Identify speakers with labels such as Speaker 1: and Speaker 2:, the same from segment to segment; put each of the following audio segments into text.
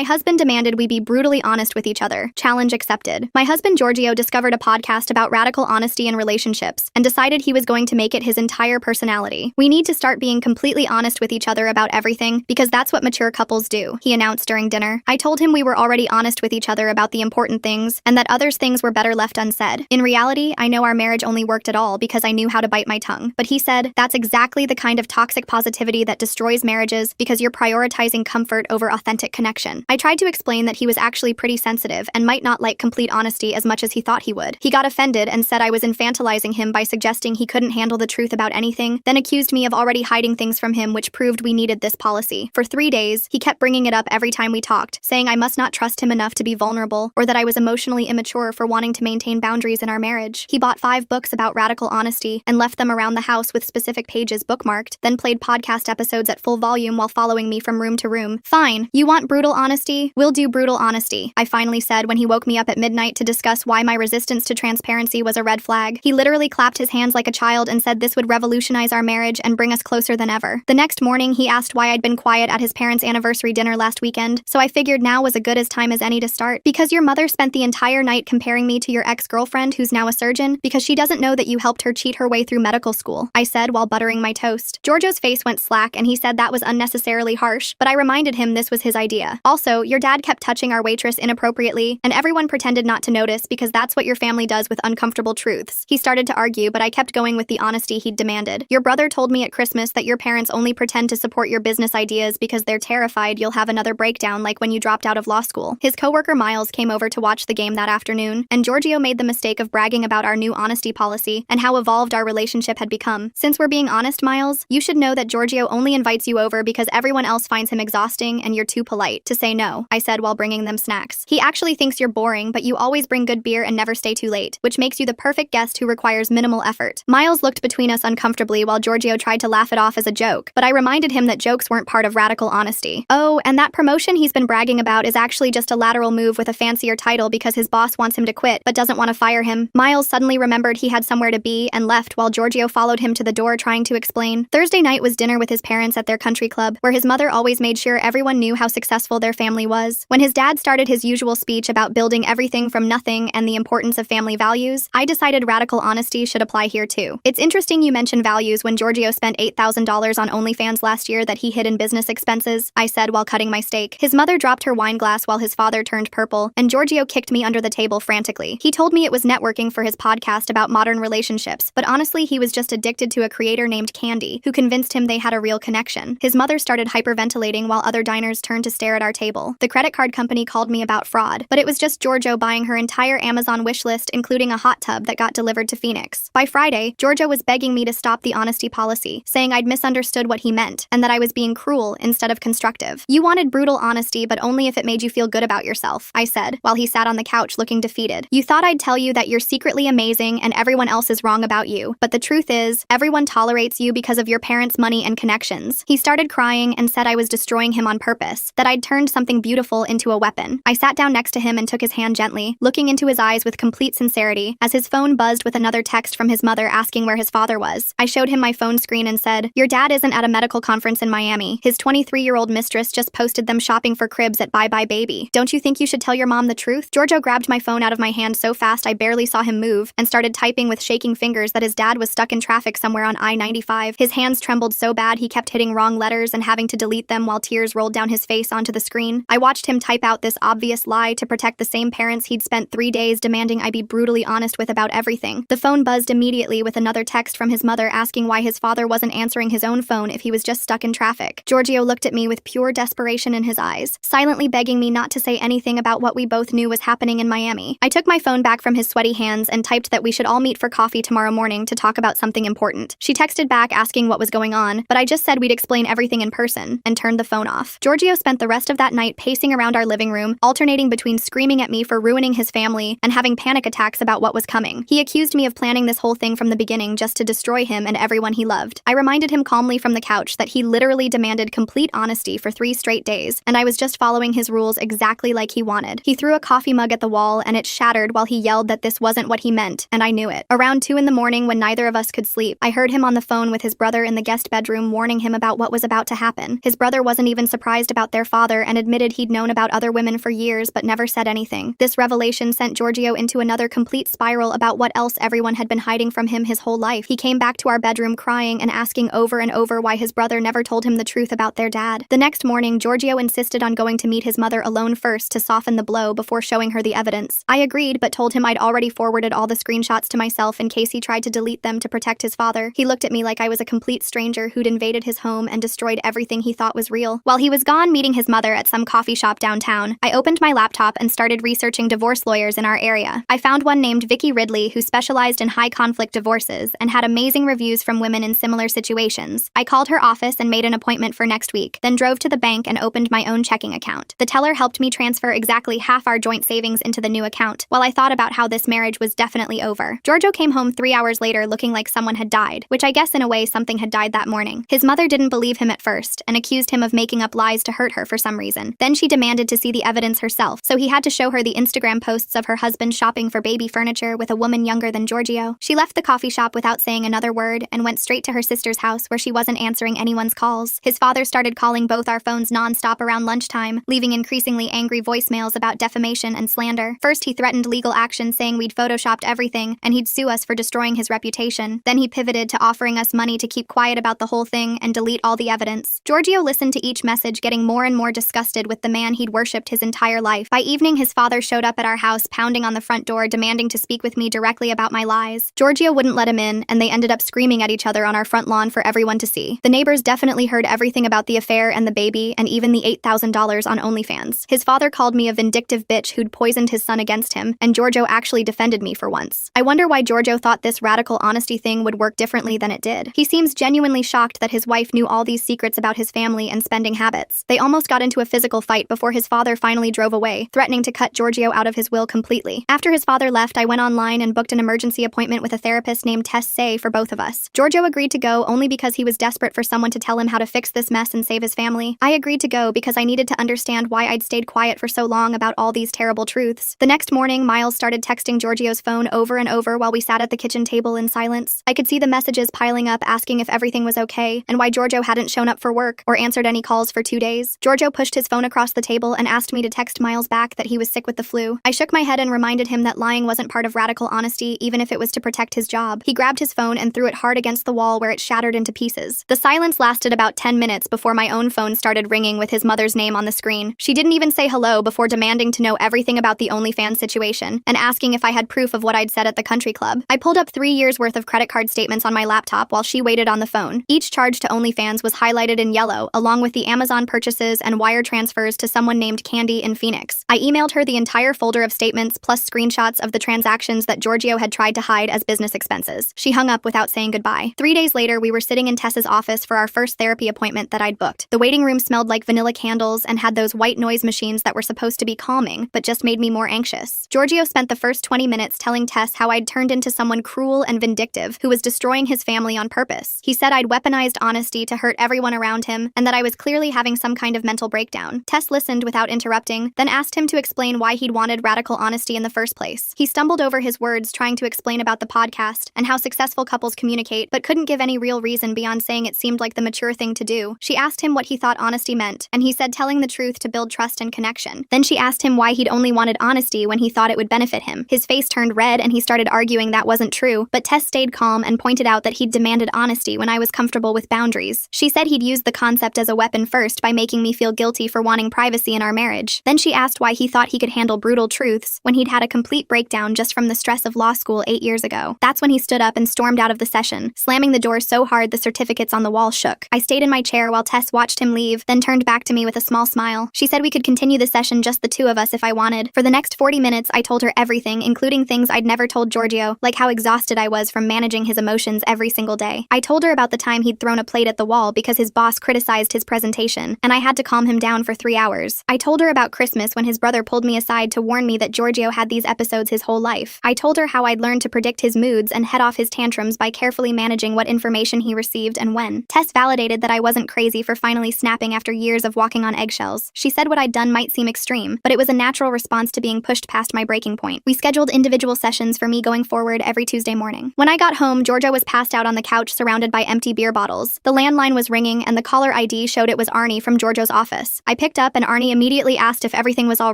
Speaker 1: My husband demanded we be brutally honest with each other. Challenge accepted. My husband Giorgio discovered a podcast about radical honesty in relationships and decided he was going to make it his entire personality. We need to start being completely honest with each other about everything because that's what mature couples do, he announced during dinner. I told him we were already honest with each other about the important things and that others things were better left unsaid. In reality, I know our marriage only worked at all because I knew how to bite my tongue. But he said, that's exactly the kind of toxic positivity that destroys marriages because you're prioritizing comfort over authentic connection. I tried to explain that he was actually pretty sensitive and might not like complete honesty as much as he thought he would. He got offended and said I was infantilizing him by suggesting he couldn't handle the truth about anything, then accused me of already hiding things from him, which proved we needed this policy. For 3 days, he kept bringing it up every time we talked, saying I must not trust him enough to be vulnerable or that I was emotionally immature for wanting to maintain boundaries in our marriage. He bought 5 books about radical honesty and left them around the house with specific pages bookmarked, then played podcast episodes at full volume while following me from room to room. Fine, you want brutal honesty? We'll do brutal honesty, I finally said when he woke me up at midnight to discuss why my resistance to transparency was a red flag. He literally clapped his hands like a child and said this would revolutionize our marriage and bring us closer than ever. The next morning, he asked why I'd been quiet at his parents' anniversary dinner last weekend, so I figured now was as good a time as any to start. Because your mother spent the entire night comparing me to your ex-girlfriend who's now a surgeon because she doesn't know that you helped her cheat her way through medical school, I said while buttering my toast. Giorgio's face went slack and he said that was unnecessarily harsh, but I reminded him this was his idea. Also, your dad kept touching our waitress inappropriately, and everyone pretended not to notice because that's what your family does with uncomfortable truths. He started to argue, but I kept going with the honesty he'd demanded. Your brother told me at Christmas that your parents only pretend to support your business ideas because they're terrified you'll have another breakdown like when you dropped out of law school. His coworker Miles came over to watch the game that afternoon, and Giorgio made the mistake of bragging about our new honesty policy and how evolved our relationship had become. Since we're being honest, Miles, you should know that Giorgio only invites you over because everyone else finds him exhausting and you're too polite to say no, I said while bringing them snacks. He actually thinks you're boring, but you always bring good beer and never stay too late, which makes you the perfect guest who requires minimal effort. Miles looked between us uncomfortably while Giorgio tried to laugh it off as a joke, but I reminded him that jokes weren't part of radical honesty. Oh, and that promotion he's been bragging about is actually just a lateral move with a fancier title because his boss wants him to quit but doesn't want to fire him. Miles suddenly remembered he had somewhere to be and left while Giorgio followed him to the door trying to explain. Thursday night was dinner with his parents at their country club, where his mother always made sure everyone knew how successful their family was. When his dad started his usual speech about building everything from nothing and the importance of family values, I decided radical honesty should apply here too. It's interesting you mention values when Giorgio spent $8,000 on OnlyFans last year that he hid in business expenses, I said while cutting my steak. His mother dropped her wine glass while his father turned purple, and Giorgio kicked me under the table frantically. He told me it was networking for his podcast about modern relationships, but honestly he was just addicted to a creator named Candy, who convinced him they had a real connection. His mother started hyperventilating while other diners turned to stare at our table. The credit card company called me about fraud, but it was just Giorgio buying her entire Amazon wish list, including a hot tub that got delivered to Phoenix. By Friday, Giorgio was begging me to stop the honesty policy, saying I'd misunderstood what he meant, and that I was being cruel instead of constructive. You wanted brutal honesty, but only if it made you feel good about yourself, I said, while he sat on the couch looking defeated. You thought I'd tell you that you're secretly amazing and everyone else is wrong about you, but the truth is, everyone tolerates you because of your parents' money and connections. He started crying and said I was destroying him on purpose, that I'd turned something beautiful into a weapon. I sat down next to him and took his hand gently, looking into his eyes with complete sincerity, as his phone buzzed with another text from his mother asking where his father was. I showed him my phone screen and said, your dad isn't at a medical conference in Miami. His 23-year-old mistress just posted them shopping for cribs at Bye Bye Baby. Don't you think you should tell your mom the truth? Giorgio grabbed my phone out of my hand so fast I barely saw him move and started typing with shaking fingers that his dad was stuck in traffic somewhere on I-95. His hands trembled so bad he kept hitting wrong letters and having to delete them while tears rolled down his face onto the screen. I watched him type out this obvious lie to protect the same parents he'd spent 3 days demanding I be brutally honest with about everything. The phone buzzed immediately with another text from his mother asking why his father wasn't answering his own phone if he was just stuck in traffic. Giorgio looked at me with pure desperation in his eyes, silently begging me not to say anything about what we both knew was happening in Miami. I took my phone back from his sweaty hands and typed that we should all meet for coffee tomorrow morning to talk about something important. She texted back asking what was going on, but I just said we'd explain everything in person, and turned the phone off. Giorgio spent the rest of that night pacing around our living room, alternating between screaming at me for ruining his family and having panic attacks about what was coming. He accused me of planning this whole thing from the beginning just to destroy him and everyone he loved. I reminded him calmly from the couch that he literally demanded complete honesty for 3 straight days, and I was just following his rules exactly like he wanted. He threw a coffee mug at the wall and it shattered while he yelled that this wasn't what he meant, and I knew it. Around 2 in the morning when neither of us could sleep, I heard him on the phone with his brother in the guest bedroom warning him about what was about to happen. His brother wasn't even surprised about their father and admitted admitted he'd known about other women for years but never said anything. This revelation sent Giorgio into another complete spiral about what else everyone had been hiding from him his whole life. He came back to our bedroom crying and asking over and over why his brother never told him the truth about their dad. The next morning, Giorgio insisted on going to meet his mother alone first to soften the blow before showing her the evidence. I agreed, but told him I'd already forwarded all the screenshots to myself in case he tried to delete them to protect his father. He looked at me like I was a complete stranger who'd invaded his home and destroyed everything he thought was real. While he was gone meeting his mother at some coffee shop downtown, I opened my laptop and started researching divorce lawyers in our area. I found one named Vicky Ridley who specialized in high-conflict divorces and had amazing reviews from women in similar situations. I called her office and made an appointment for next week, then drove to the bank and opened my own checking account. The teller helped me transfer exactly half our joint savings into the new account, while I thought about how this marriage was definitely over. Giorgio came home 3 hours later looking like someone had died, which I guess in a way something had died that morning. His mother didn't believe him at first and accused him of making up lies to hurt her for some reason. Then she demanded to see the evidence herself, so he had to show her the Instagram posts of her husband shopping for baby furniture with a woman younger than Giorgio. She left the coffee shop without saying another word and went straight to her sister's house where she wasn't answering anyone's calls. His father started calling both our phones non-stop around lunchtime, leaving increasingly angry voicemails about defamation and slander. First, he threatened legal action saying we'd photoshopped everything and he'd sue us for destroying his reputation. Then he pivoted to offering us money to keep quiet about the whole thing and delete all the evidence. Giorgio listened to each message, getting more and more disgusted with the man he'd worshipped his entire life. By evening, his father showed up at our house, pounding on the front door, demanding to speak with me directly about my lies. Giorgio wouldn't let him in, and they ended up screaming at each other on our front lawn for everyone to see. The neighbors definitely heard everything about the affair and the baby, and even the $8,000 on OnlyFans. His father called me a vindictive bitch who'd poisoned his son against him, and Giorgio actually defended me for once. I wonder why Giorgio thought this radical honesty thing would work differently than it did. He seems genuinely shocked that his wife knew all these secrets about his family and spending habits. They almost got into a physical fight before his father finally drove away, threatening to cut Giorgio out of his will completely. After his father left, I went online and booked an emergency appointment with a therapist named Tess Say for both of us. Giorgio agreed to go only because he was desperate for someone to tell him how to fix this mess and save his family. I agreed to go because I needed to understand why I'd stayed quiet for so long about all these terrible truths. The next morning, Miles started texting Giorgio's phone over and over while we sat at the kitchen table in silence. I could see the messages piling up asking if everything was okay and why Giorgio hadn't shown up for work or answered any calls for 2 days. Giorgio pushed his phone across the table and asked me to text Miles back that he was sick with the flu. I shook my head and reminded him that lying wasn't part of radical honesty, even if it was to protect his job. He grabbed his phone and threw it hard against the wall where it shattered into pieces. The silence lasted about 10 minutes before my own phone started ringing with his mother's name on the screen. She didn't even say hello before demanding to know everything about the OnlyFans situation and asking if I had proof of what I'd said at the country club. I pulled up 3 years worth of credit card statements on my laptop while she waited on the phone. Each charge to OnlyFans was highlighted in yellow, along with the Amazon purchases and wire transfers to someone named Candy in Phoenix. I emailed her the entire folder of statements plus screenshots of the transactions that Giorgio had tried to hide as business expenses. She hung up without saying goodbye. 3 days later, we were sitting in Tess's office for our first therapy appointment that I'd booked. The waiting room smelled like vanilla candles and had those white noise machines that were supposed to be calming, but just made me more anxious. Giorgio spent the first 20 minutes telling Tess how I'd turned into someone cruel and vindictive who was destroying his family on purpose. He said I'd weaponized honesty to hurt everyone around him and that I was clearly having some kind of mental breakdown. Tess listened without interrupting, then asked him to explain why he'd wanted radical honesty in the first place. He stumbled over his words trying to explain about the podcast and how successful couples communicate, but couldn't give any real reason beyond saying it seemed like the mature thing to do. She asked him what he thought honesty meant, and he said telling the truth to build trust and connection. Then she asked him why he'd only wanted honesty when he thought it would benefit him. His face turned red and he started arguing that wasn't true, but Tess stayed calm and pointed out that he'd demanded honesty when I was comfortable with boundaries. She said he'd used the concept as a weapon first by making me feel guilty for wanting privacy in our marriage. Then she asked why he thought he could handle brutal truths when he'd had a complete breakdown just from the stress of law school 8 years ago. That's when he stood up and stormed out of the session, slamming the door so hard the certificates on the wall shook. I stayed in my chair while Tess watched him leave, then turned back to me with a small smile. She said we could continue the session just the two of us if I wanted. For the next 40 minutes, I told her everything, including things I'd never told Giorgio, like how exhausted I was from managing his emotions every single day. I told her about the time he'd thrown a plate at the wall because his boss criticized his presentation, and I had to calm him down for 3 hours. I told her about Christmas when his brother pulled me aside to warn me that Giorgio had these episodes his whole life. I told her how I'd learned to predict his moods and head off his tantrums by carefully managing what information he received and when. Tess validated that I wasn't crazy for finally snapping after years of walking on eggshells. She said what I'd done might seem extreme, but it was a natural response to being pushed past my breaking point. We scheduled individual sessions for me going forward every Tuesday morning. When I got home, Giorgio was passed out on the couch surrounded by empty beer bottles. The landline was ringing and the caller ID showed it was Arnie from Giorgio's office. I picked up and Arnie immediately asked if everything was all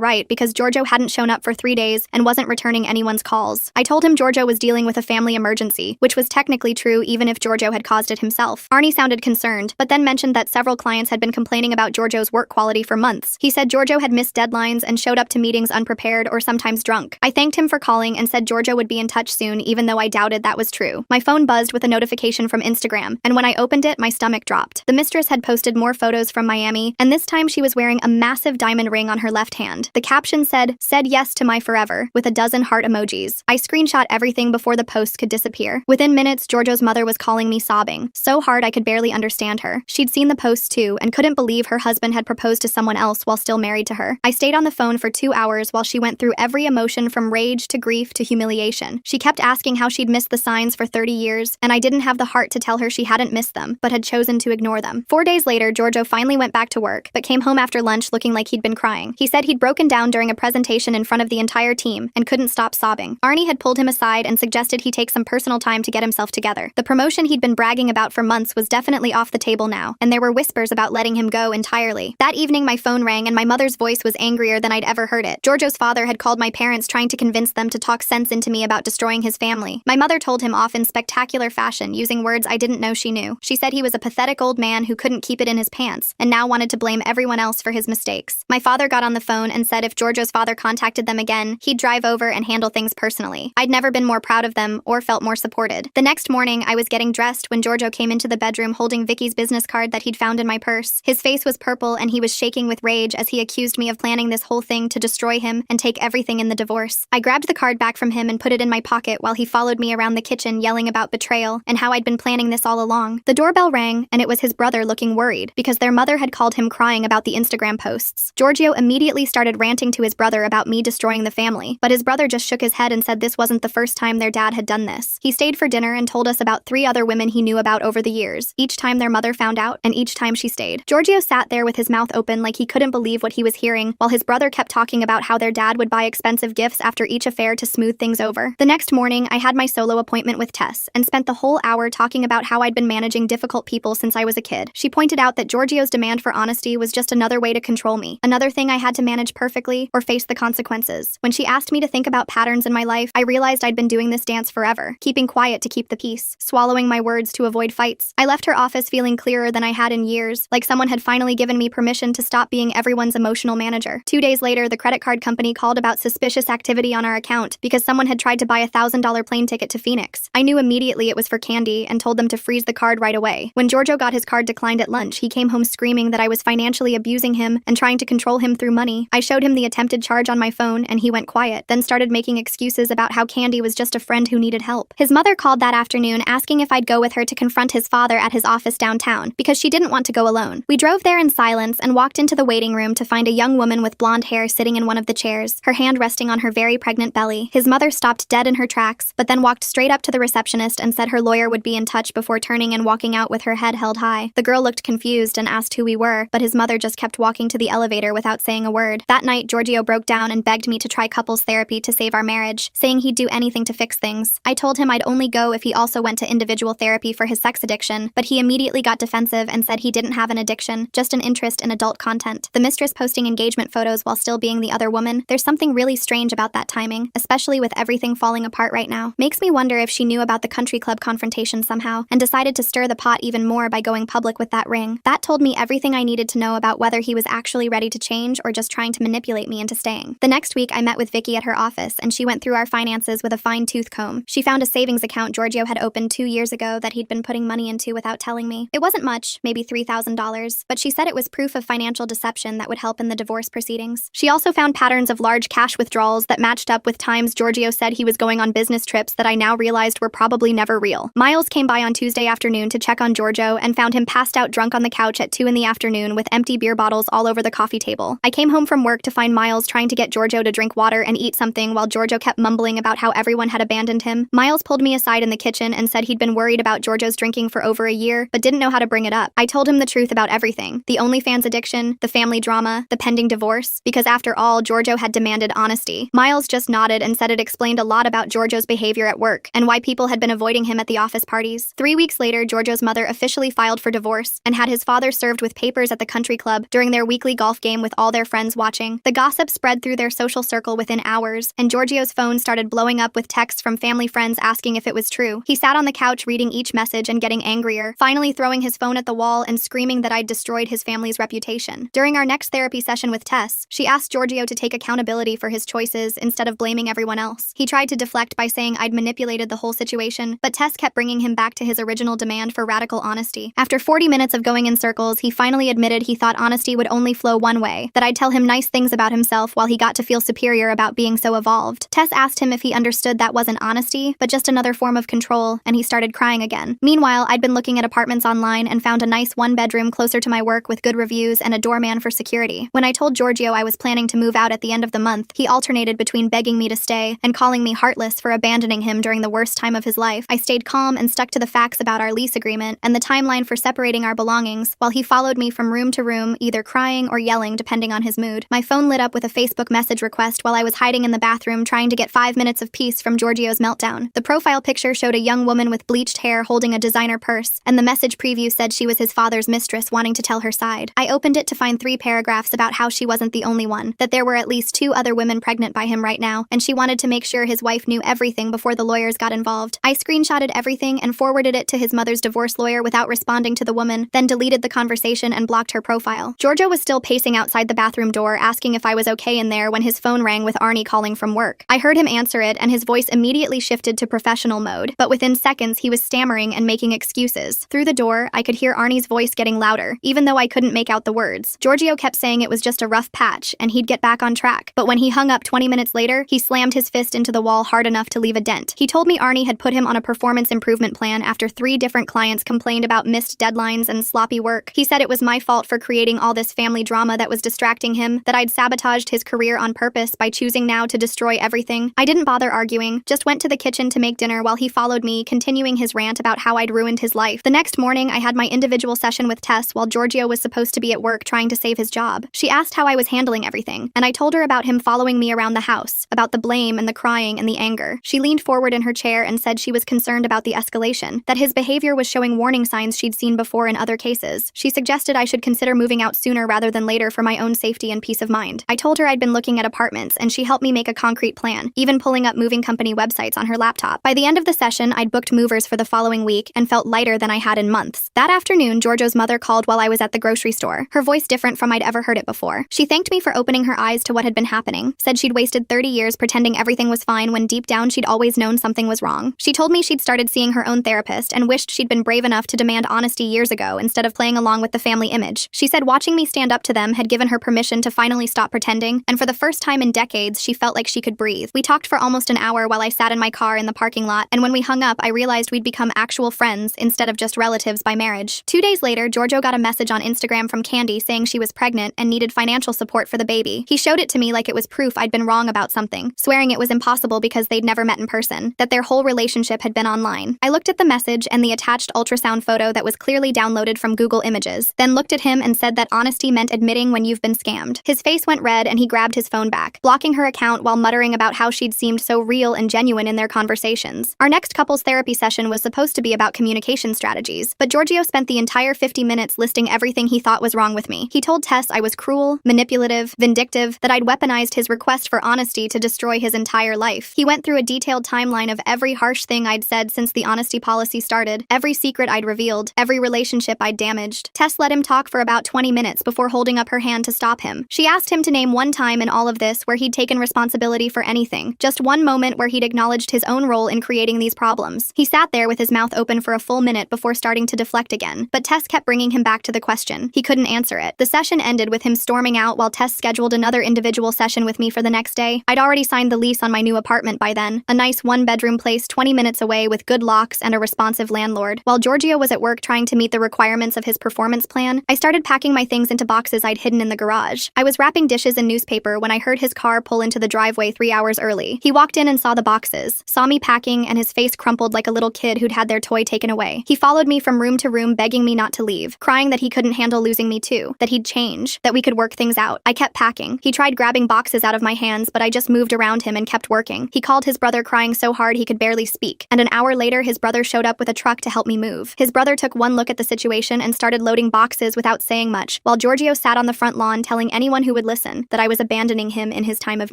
Speaker 1: right because Giorgio hadn't shown up for 3 days and wasn't returning anyone's calls. I told him Giorgio was dealing with a family emergency, which was technically true even if Giorgio had caused it himself. Arnie sounded concerned, but then mentioned that several clients had been complaining about Giorgio's work quality for months. He said Giorgio had missed deadlines and showed up to meetings unprepared or sometimes drunk. I thanked him for calling and said Giorgio would be in touch soon, even though I doubted that was true. My phone buzzed with a notification from Instagram, and when I opened it, my stomach dropped. The mistress had posted more photos from Miami, and this time she was wearing a massive diamond ring on her left hand. The caption said yes to my forever, with a dozen heart emojis. I screenshot everything before the post could disappear. Within minutes, Giorgio's mother was calling me sobbing, so hard I could barely understand her. She'd seen the post too, and couldn't believe her husband had proposed to someone else while still married to her. I stayed on the phone for 2 hours while she went through every emotion from rage to grief to humiliation. She kept asking how she'd missed the signs for 30 years, and I didn't have the heart to tell her she hadn't missed them, but had chosen to ignore them. 4 days later, Giorgio finally went back to work, but came home after lunch looking like he'd been crying. He said he'd broken down during a presentation in front of the entire team and couldn't stop sobbing. Arnie had pulled him aside and suggested he take some personal time to get himself together. The promotion he'd been bragging about for months was definitely off the table now, and there were whispers about letting him go entirely. That evening, my phone rang and my mother's voice was angrier than I'd ever heard it. Giorgio's father had called my parents trying to convince them to talk sense into me about destroying his family. My mother told him off in spectacular fashion, using words I didn't know she knew. She said he was a pathetic old man who couldn't keep it in his pants, and now wanted to blame everyone else for his mistakes. My father got on the phone and said if Giorgio's father contacted them again, he'd drive over and handle things personally. I'd never been more proud of them or felt more supported. The next morning, I was getting dressed when Giorgio came into the bedroom holding Vicky's business card that he'd found in my purse. His face was purple and he was shaking with rage as he accused me of planning this whole thing to destroy him and take everything in the divorce. I grabbed the card back from him and put it in my pocket while he followed me around the kitchen yelling about betrayal and how I'd been planning this all along. The doorbell rang and it was his brother looking worried because their mother had called him crying about the Instagram posts. Giorgio immediately started ranting to his brother about me destroying the family, but his brother just shook his head and said this wasn't the first time their dad had done this. He stayed for dinner and told us about 3 other women he knew about over the years, each time their mother found out and each time she stayed. Giorgio sat there with his mouth open like he couldn't believe what he was hearing, while his brother kept talking about how their dad would buy expensive gifts after each affair to smooth things over. The next morning, I had my solo appointment with Tess and spent the whole hour talking about how I'd been managing difficult people since I was a kid. She pointed out that Giorgio's demand for honesty was just another way to control me, another thing I had to manage perfectly or face the consequences. When she asked me to think about patterns in my life, I realized I'd been doing this dance forever, keeping quiet to keep the peace, swallowing my words to avoid fights. I left her office feeling clearer than I had in years, like someone had finally given me permission to stop being everyone's emotional manager. 2 days later, the credit card company called about suspicious activity on our account because someone had tried to buy a $1,000 plane ticket to Phoenix. I knew immediately it was for Candy and told them to freeze the card right away. When Giorgio got his card declined at lunch, he came home screaming that I was financially abusing him and trying to control him through money. I showed him the attempted charge on my phone and he went quiet, then started making excuses about how Candy was just a friend who needed help. His mother called that afternoon asking if I'd go with her to confront his father at his office downtown because she didn't want to go alone. We drove there in silence and walked into the waiting room to find a young woman with blonde hair sitting in one of the chairs, her hand resting on her very pregnant belly. His mother stopped dead in her tracks, but then walked straight up to the receptionist and said her lawyer would be in touch before turning and walking out with her head held high. The girl looked confused and asked who we were, but his mother just kept walking to the elevator without saying a word. That night, Giorgio broke down and begged me to try couples therapy to save our marriage, saying he'd do anything to fix things. I told him I'd only go if he also went to individual therapy for his sex addiction, but he immediately got defensive and said he didn't have an addiction, just an interest in adult content. The mistress posting engagement photos while still being the other woman, there's something really strange about that timing, especially with everything falling apart right now. Makes me wonder if she knew about the country club confrontation somehow, and decided to stir the pot even more by going public with that ring. That told me everything I needed to know about whether he was actually ready to change or just trying to manipulate me into staying. The next week, I met with Vicky at her office, and she went through our finances with a fine-tooth comb. She found a savings account Giorgio had opened 2 years ago that he'd been putting money into without telling me. It wasn't much, maybe $3,000, but she said it was proof of financial deception that would help in the divorce proceedings. She also found patterns of large cash withdrawals that matched up with times Giorgio said he was going on business trips that I now realized were probably never real. Miles came by on Tuesday afternoon to check on Giorgio and found him passed out drunk on the couch at 2 in the afternoon with empty beer bottles all over the coffee table. I came home from work to find Miles trying to get Giorgio to drink water and eat something while Giorgio kept mumbling about how everyone had abandoned him. Miles pulled me aside in the kitchen and said he'd been worried about Giorgio's drinking for over a year, but didn't know how to bring it up. I told him the truth about everything: the OnlyFans addiction, the family drama, the pending divorce, because after all, Giorgio had demanded honesty. Miles just nodded and said it explained a lot about Giorgio's behavior at work and why people had been avoiding him at the office parties. 3 weeks later, Giorgio's mother officially filed for divorce and had his father served with papers at the country club during their weekly golf game with all their friends watching. The gossip spread through their social circle within hours, and Giorgio's phone started blowing up with texts from family friends asking if it was true. He sat on the couch reading each message and getting angrier, finally throwing his phone at the wall and screaming that I'd destroyed his family's reputation. During our next therapy session with Tess, she asked Giorgio to take accountability for his choices instead of blaming everyone else. He tried to deflect by saying I'd manipulated the whole situation, but Tess kept bringing him back to his original demand for radical honesty. After 40 minutes of going in circles, he finally admitted he thought honesty would only flow one way, that I'd tell him nice things about himself while he got to feel superior about being so evolved. Tess asked him if he understood that wasn't honesty, but just another form of control, and he started crying again. Meanwhile, I'd been looking at apartments online and found a nice one-bedroom closer to my work with good reviews and a doorman for security. When I told Giorgio I was planning to move out at the end of the month, he alternated between begging me to stay and calling me heartless for abandoning him during the worst time of his life. I stayed calm and stuck to the facts about our lease agreement and the timeline for separating our belongings, while he followed me from room to room, either crying or yelling depending on his mood. My phone lit up with a Facebook message request while I was hiding in the bathroom trying to get 5 minutes of peace from Giorgio's meltdown. The profile picture showed a young woman with bleached hair holding a designer purse, and the message preview said she was his father's mistress wanting to tell her side. I opened it to find 3 paragraphs about how she wasn't the only one, that there were at least 2 other women pregnant by him right now, and she wanted to make sure his wife knew everything before the lawyers got involved. I screenshotted everything and forwarded it to his mother's divorce lawyer without responding to the woman, then deleted the conversation and blocked her profile. Giorgio was still pacing outside the bathroom door asking if I was okay in there when his phone rang with Arnie calling from work. I heard him answer it and his voice immediately shifted to professional mode, but within seconds he was stammering and making excuses. Through the door, I could hear Arnie's voice getting louder, even though I couldn't make out the words. Giorgio kept saying it was just a rough patch and he'd get back on track, but when he hung up 20 minutes later, he slammed his fist into the wall hard enough to leave a dent. He told me Arnie had put him on a performance improvement plan after 3 different clients complained about missed deadlines and sloppy work. He said it was my fault for creating all this family drama that was distracting him, that I'd sabotaged his career on purpose by choosing now to destroy everything. I didn't bother arguing, just went to the kitchen to make dinner while he followed me, continuing his rant about how I'd ruined his life. The next morning, I had my individual session with Tess while Giorgio was supposed to be at work trying to save his job. She asked how I was handling everything, and I told her about him following me around the house, about the blame and the crying and the anger. She leaned forward in her chair and said she was concerned about the escalation, that his behavior was showing warning signs she'd seen before in other cases. She suggested I should consider moving out sooner rather than later for my own safety and peace of mind. I told her I'd been looking at apartments, and she helped me make a concrete plan, even pulling up moving company websites on her laptop. By the end of the session, I'd booked movers for the following week and felt lighter than I had in months. That afternoon, Giorgio's mother called while I was at the grocery store, her voice different from I'd ever heard it before. She thanked me for opening her eyes to what had been happening, said she'd wasted 30 years pretending everything was fine when deep down she'd always known something was wrong. She told me she'd started seeing her own therapist and wished she'd been brave enough to demand honesty years ago instead of playing along with the family image. She said watching me stand up to them had given her permission to finally stop pretending, and for the first time in decades, she felt like she could breathe. We talked for almost an hour while I sat in my car in the parking lot, and when we hung up, I realized we'd become actual friends instead of just relatives by marriage. 2 days later, Giorgio got a message on Instagram from Candy saying she was pregnant and needed financial support for the baby. He showed it to me like it was proof I'd been wrong about something, swearing it was impossible because they'd never met in person, that their whole relationship had been online. I looked at the message and the attached ultrasound photo that was clearly downloaded from Google Images, then looked at him and said that honesty meant admitting when you've been scammed. His face went red and he grabbed his phone back, blocking her account while muttering about how she'd seemed so real and genuine in their conversations. Our next couples therapy session was supposed to be about communication strategies, but Giorgio spent the entire 50 minutes listing everything he thought was wrong with me. He told Tess I was cruel, manipulative, vindictive, that I'd weaponized his request for honesty to destroy his entire life. He went through a detailed timeline of every harsh thing I'd said since the honesty policy started, every secret I'd revealed, every relationship I'd damaged. Tess let him talk for about 20 minutes before holding up her hand to stop him. She asked him to name one time in all of this where he'd taken responsibility for anything, just one moment where he'd acknowledged his own role in creating these problems. He sat there with his mouth open for a full minute before starting to deflect again, but Tess kept bringing him back to the question. He couldn't answer it. The session ended with him storming out while Tess scheduled another individual session with me for the next day. I'd already signed the lease on my new apartment by then, a nice one-bedroom place 20 minutes away with good locks and a responsive landlord. While Giorgio was at work trying to meet the requirements of his performance plan, I started packing my things into boxes I'd hidden in the garage. I was wrapping dishes in newspaper when I heard his car pull into the driveway 3 hours early. He walked in and saw the boxes, saw me packing, and his face crumpled like a little kid who'd had their toy taken away. He followed me from room to room begging me not to leave, crying that he couldn't handle losing me too, that he'd change, that we could work things out. I kept packing. He tried grabbing boxes out of my hands, but I just moved around him and kept working. He called his brother crying so hard he could barely speak, and an hour later his brother showed up with a truck to help me move. His brother took one look at the situation and started loading boxes without saying much, porch, while Giorgio sat on the front lawn telling anyone who would listen that I was abandoning him in his time of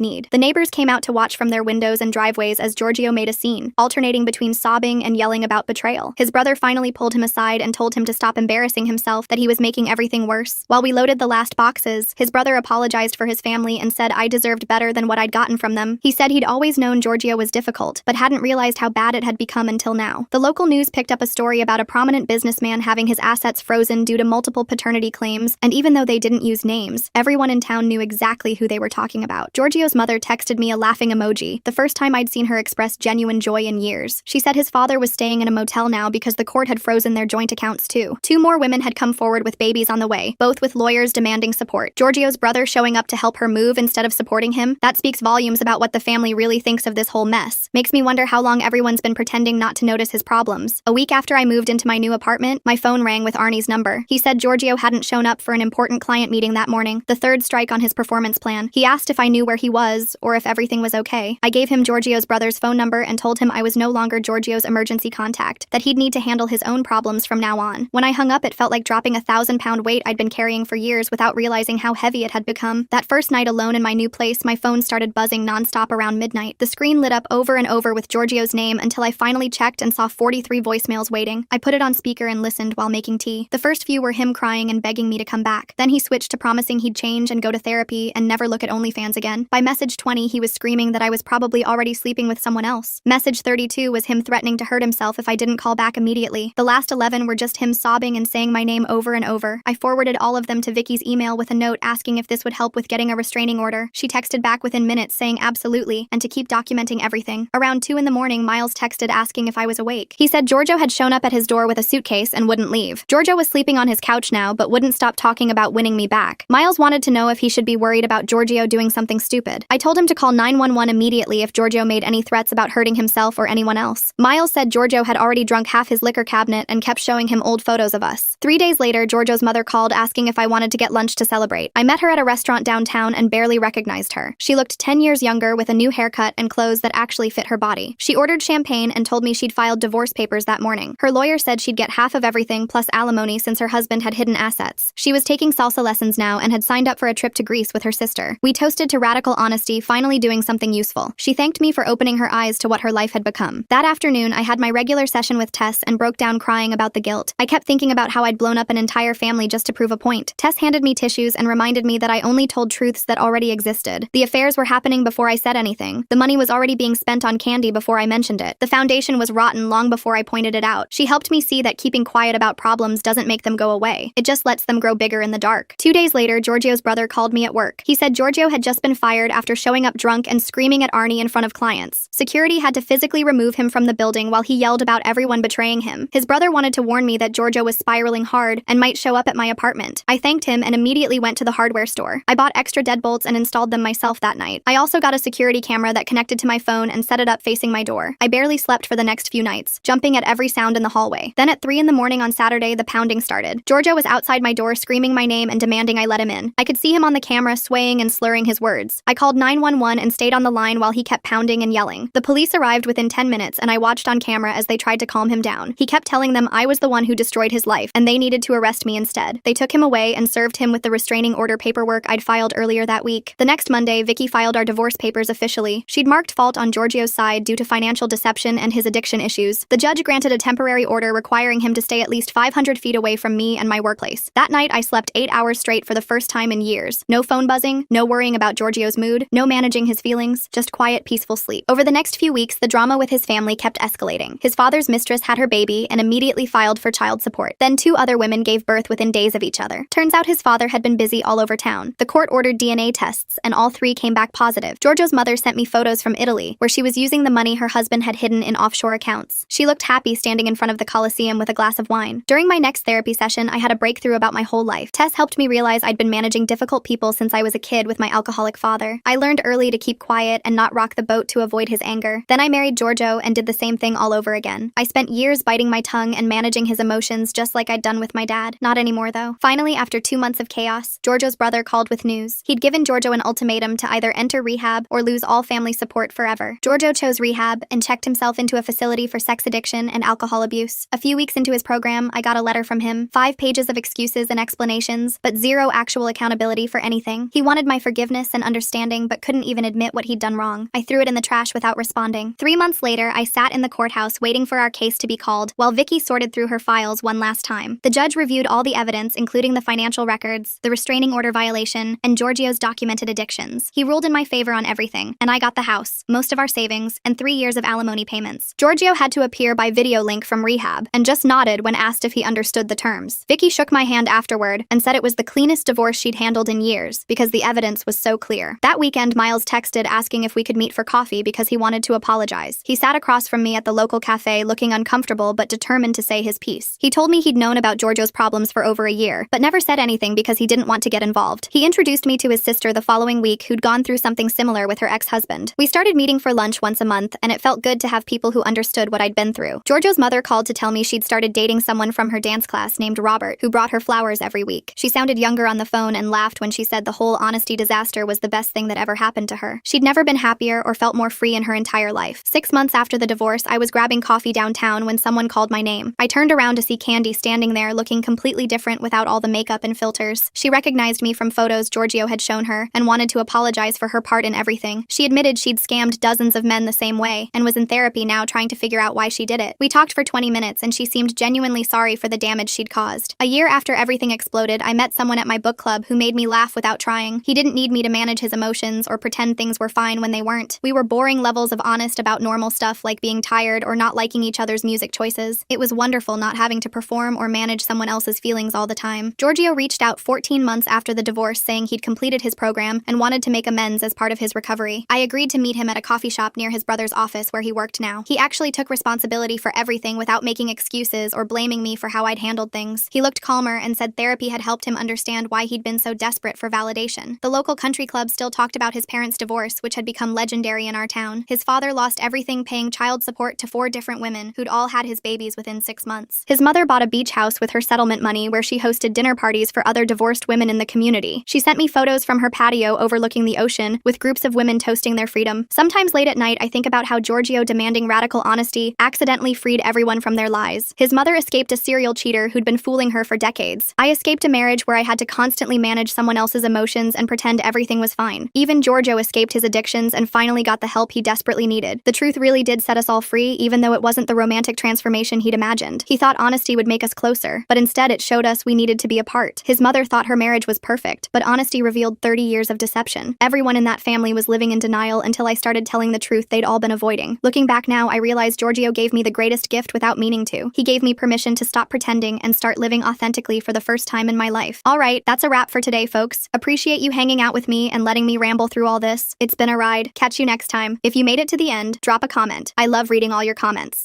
Speaker 1: need. The neighbors came out to watch from their windows and driveways as Giorgio made a scene, alternating between sobbing and yelling about betrayal. His brother finally pulled him aside and told him to stop embarrassing himself, that he was making everything worse. While we loaded the last boxes, his brother apologized for his family and said I deserved better than what I'd gotten from them. He said he'd always known Giorgio was difficult, but hadn't realized how bad it had become until now. The local news picked up a story about a prominent businessman having his assets frozen due to multiple paternity claims, and even though they didn't use names, everyone in town knew exactly who they were talking about. Giorgio's mother texted me a laughing emoji, the first time I'd seen her express genuine joy in years. She said his father was staying in a motel now because the court had frozen their joint accounts too. 2 more women had come forward with babies on the way, both with lawyers demanding support. Giorgio's brother showing up to help her move instead of supporting him. That speaks volumes about what the family really thinks of this whole mess. Makes me wonder how long everyone's been pretending not to notice his problems. A week after I moved into my new apartment, my phone rang with Arnie's number. He said Giorgio hadn't shown up for an important client meeting that morning, the 3rd strike on his performance plan. He asked if I knew where he was, or if everything was okay. I gave him Giorgio's brother's phone number and told him I was no longer Giorgio's emergency contact, that he'd need to handle his own problems from now on. When I hung up, it felt like dropping a 1,000-pound weight I'd been carrying for years without realizing how heavy it had become. That first night alone in my new place, my phone started buzzing nonstop around midnight. The screen lit up over and over with Giorgio's name until I finally checked and saw 43 voicemails waiting. I put it on speaker and listened while making tea. The first few were him crying and begging me to come back. Then he switched to promising he'd change and go to therapy and never look at OnlyFans again. By message 20, he was screaming that I was probably already sleeping with someone else. Message 32 was him threatening to hurt himself if I didn't call back immediately. The last 11 were just him sobbing and saying my name over and over. I forwarded all of them to Vicky's email with a note asking if this would help with getting a restraining order. She texted back within minutes saying absolutely, and to keep documenting everything. Around 2 in the morning, Miles texted asking if I was awake. He said Giorgio had shown up at his door with a suitcase and wouldn't leave. Giorgio was sleeping on his couch now, but wouldn't stop talking about winning me back. Miles wanted to know if he should be worried about Giorgio doing something stupid. I told him to call 911 immediately if Giorgio made any threats about hurting himself or anyone else. Miles said Giorgio had already drunk half his liquor cabinet and kept showing him old photos of us. 3 days later, Giorgio's mother called asking if I wanted to get lunch to celebrate. I met her at a restaurant downtown and barely recognized her. She looked 10 years younger with a new haircut and clothes that actually fit her body. She ordered champagne and told me she'd filed divorce papers that morning. Her lawyer said she'd get half of everything plus alimony since her husband had hidden assets. She was taking salsa lessons now and had signed up for a trip to Greece with her sister. We toasted to radical honesty, finally doing something useful. She thanked me for opening her eyes to what her life had become. That afternoon, I had my regular session with Tess and broke down crying about the guilt. I kept thinking about how I'd blown up an entire family just to prove a point. Tess handed me tissues and reminded me that I only told truths that already existed. The affairs were happening before I said anything. The money was already being spent on candy before I mentioned it. The foundation was rotten long before I pointed it out. She helped me see that keeping quiet about problems doesn't make them go away. It just lets them grow bigger in the dark. 2 days later, Giorgio's brother called me at work. He said Giorgio had just been fired after showing up drunk and screaming at Arnie in front of clients. Security had to physically remove him from the building while he yelled about everyone betraying him. His brother wanted to warn me that Giorgio was spiraling hard and might show up at my apartment. I thanked him and immediately went to the hardware store. I bought extra deadbolts and installed them myself that night. I also got a security camera that connected to my phone and set it up facing my door. I barely slept for the next few nights, jumping at every sound in the hallway. Then at 3 in the morning on Saturday, the pounding started. Giorgio was outside my door screaming my name and demanding I let him in. I could see him on the camera swaying and slurring his words. I called 911 and stayed on the line while he kept pounding and yelling. The police arrived within 10 minutes and I watched on camera as they tried to calm him down. He kept telling them I was the one who destroyed his life and they needed to arrest me instead. They took him away and served him with the restraining order paperwork I'd filed earlier that week. The next Monday, Vicky filed our divorce papers officially. She'd marked fault on Giorgio's side due to financial deception and his addiction issues. The judge granted a temporary order requiring him to stay at least 500 feet away from me and my workplace. That night, I slept 8 hours straight for the first time in years. No phone buzzing, no worrying about Giorgio's mood, no managing his feelings, just quiet, peaceful sleep. Over the next few weeks, the drama with his family kept escalating. His father's mistress had her baby and immediately filed for child support. Then 2 other women gave birth within days of each other. Turns out his father had been busy all over town. The court ordered DNA tests, and all 3 came back positive. Giorgio's mother sent me photos from Italy, where she was using the money her husband had hidden in offshore accounts. She looked happy standing in front of the Colosseum with a glass of wine. During my next therapy session, I had a breakthrough about my whole life. Tess helped me realize I'd been managing difficult people since I was a kid with my alcoholic father. I learned early to keep quiet and not rock the boat to avoid his anger. Then I married Giorgio and did the same thing all over again. I spent years biting my tongue and managing his emotions just like I'd done with my dad. Not anymore though. Finally, after 2 months of chaos, Giorgio's brother called with news. He'd given Giorgio an ultimatum to either enter rehab or lose all family support forever. Giorgio chose rehab and checked himself into a facility for sex addiction and alcohol abuse. A few weeks into his program, I got a letter from him, 5 pages of excuses and explanations explanations, but zero actual accountability for anything. He wanted my forgiveness and understanding, but couldn't even admit what he'd done wrong. I threw it in the trash without responding. 3 months later, I sat in the courthouse waiting for our case to be called, while Vicky sorted through her files one last time. The judge reviewed all the evidence, including the financial records, the restraining order violation, and Giorgio's documented addictions. He ruled in my favor on everything, and I got the house, most of our savings, and 3 years of alimony payments. Giorgio had to appear by video link from rehab, and just nodded when asked if he understood the terms. Vicky shook my hand afterward and said it was the cleanest divorce she'd handled in years because the evidence was so clear. That weekend, Miles texted asking if we could meet for coffee because he wanted to apologize. He sat across from me at the local cafe looking uncomfortable but determined to say his piece. He told me he'd known about Giorgio's problems for over a year, but never said anything because he didn't want to get involved. He introduced me to his sister the following week who'd gone through something similar with her ex-husband. We started meeting for lunch once a month, and it felt good to have people who understood what I'd been through. Giorgio's mother called to tell me she'd started dating someone from her dance class named Robert, who brought her flowers every week. She sounded younger on the phone and laughed when she said the whole honesty disaster was the best thing that ever happened to her. She'd never been happier or felt more free in her entire life. 6 months after the divorce, I was grabbing coffee downtown when someone called my name. I turned around to see Candy standing there looking completely different without all the makeup and filters. She recognized me from photos Giorgio had shown her and wanted to apologize for her part in everything. She admitted she'd scammed dozens of men the same way and was in therapy now trying to figure out why she did it. We talked for 20 minutes and she seemed genuinely sorry for the damage she'd caused. A year after everything exploded, I met someone at my book club who made me laugh without trying. He didn't need me to manage his emotions or pretend things were fine when they weren't. We were boring levels of honest about normal stuff like being tired or not liking each other's music choices. It was wonderful not having to perform or manage someone else's feelings all the time. Giorgio reached out 14 months after the divorce saying he'd completed his program and wanted to make amends as part of his recovery. I agreed to meet him at a coffee shop near his brother's office where he worked now. He actually took responsibility for everything without making excuses or blaming me for how I'd handled things. He looked calmer and said therapy had helped him understand why he'd been so desperate for validation. The local country club still talked about his parents' divorce, which had become legendary in our town. His father lost everything paying child support to 4 different women who'd all had his babies within 6 months. His mother bought a beach house with her settlement money where she hosted dinner parties for other divorced women in the community. She sent me photos from her patio overlooking the ocean with groups of women toasting their freedom. Sometimes late at night, I think about how Giorgio demanding radical honesty accidentally freed everyone from their lies. His mother escaped a serial cheater who'd been fooling her for decades. I escaped a marriage where I had to constantly manage someone else's emotions and pretend everything was fine. Even Giorgio escaped his addictions and finally got the help he desperately needed. The truth really did set us all free, even though it wasn't the romantic transformation he'd imagined. He thought honesty would make us closer, but instead it showed us we needed to be apart. His mother thought her marriage was perfect, but honesty revealed 30 years of deception. Everyone in that family was living in denial until I started telling the truth they'd all been avoiding. Looking back now, I realized Giorgio gave me the greatest gift without meaning to. He gave me permission to stop pretending and start living authentically for the first time in my life. All right, that's a wrap for today, folks. Appreciate you hanging out with me and letting me ramble through all this. It's been a ride. Catch you next time. If you made it to the end, drop a comment. I love reading all your comments.